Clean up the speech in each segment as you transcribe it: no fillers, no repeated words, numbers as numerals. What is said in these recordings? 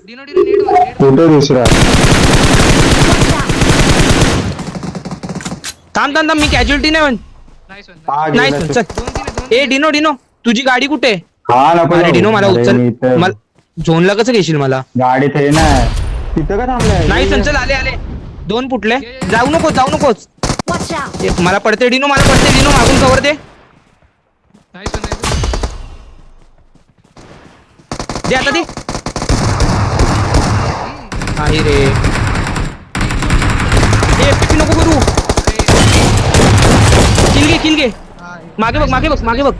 डिनो डिनो नेड मार नेड कुठे दुसरा थांब थांब थांब, मी कॅज्युअलिटी नाही म्हण. नाईस वन हा नाही गेला चल तो. चल. दोन तीन दोन ए तीन डिनो डिनो, तुझी गाडी कुठे? हा नको अरे जाऊ. डिनो मला अरे उचल. मी इथं झोनला कसं घेशील मला? गाडीत आहे ना. तिथं का थांबलाय? नाही ये, चल ये. चल, आले आले. दोन फुटले. ये. जाऊ नकोस जाऊ नकोस. Watch out! मला पडते डिनो, मला पडते डिनो, मागून कवर दे. नाईस वन नाईस दे आता दे. आहे रे. ए पिपी नको करू. किल घे. मागे बघ मागे बघ मागे बघ.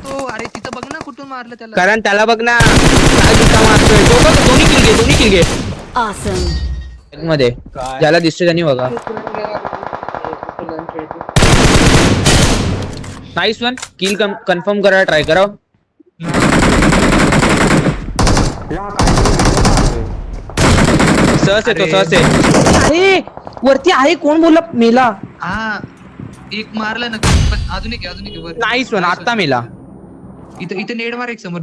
तो अरे तिथं बघ ना कुठून मारलं त्याला. कारण त्याला बघ ना काय दिसता मारतोय तो. बघ दोन्ही किल घे. Awesome! मध्ये ज्याला दिसतोय त्यांनी बघा. Nice one. किल कन्फर्म करा, ट्राय करा. या, काय सहज येतो अरे. सहज आहे. अरे वरती आहे, कोण बोलला मेला? हा एक मारलं ना पण अजून एक वर. नाईस वन, आता मेला. इथं इथं नेड मार एक समोर.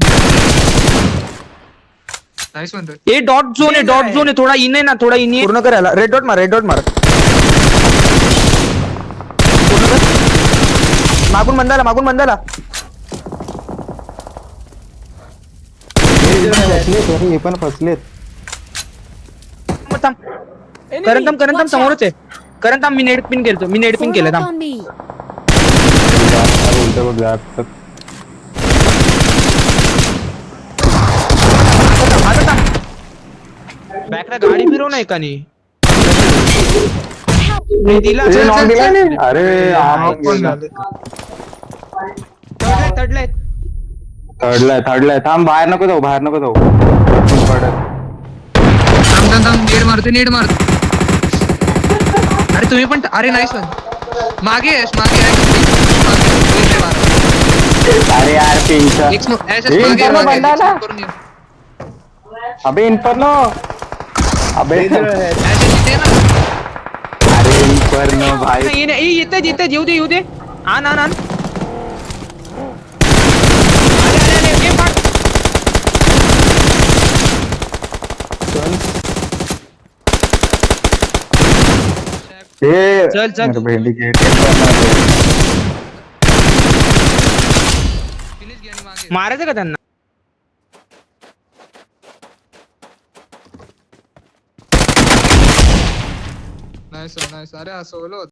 Nice one. ए डॉट झोन आहे थोडा इन आहे ना, थोडा इन पूर्ण करायला. रेड डॉट मार. मागून बंदाला. हे पण फसलेत. करण थांब समोरच आहे. करण थांब, मी नेट पिन केलं Form up थांब. on me! बोलतो बघ जास्त. आता थांब. बॅकला गाडी फिरव नाही का नी? नाही दिला. ए, चल, नॉक चल, दिला चल. नाही? अरे हा गेला. थर्डला थांब. बाहेर नको जाऊ पडत. थांब नेड मारतो. अरे तुम्ही पण अरे नाईस वन. मागे अरे यार पिंचा. एक ए, इन्फर्नो बंदाला. अबे इन्फर्नो. अबे अरे इन्फर्नो भाई. येते येऊ दे. आण. आले, ये पाड. ए, चल. अरे भेंडी गेट. मारायचं का त्यांना? नाईस अरे सोलो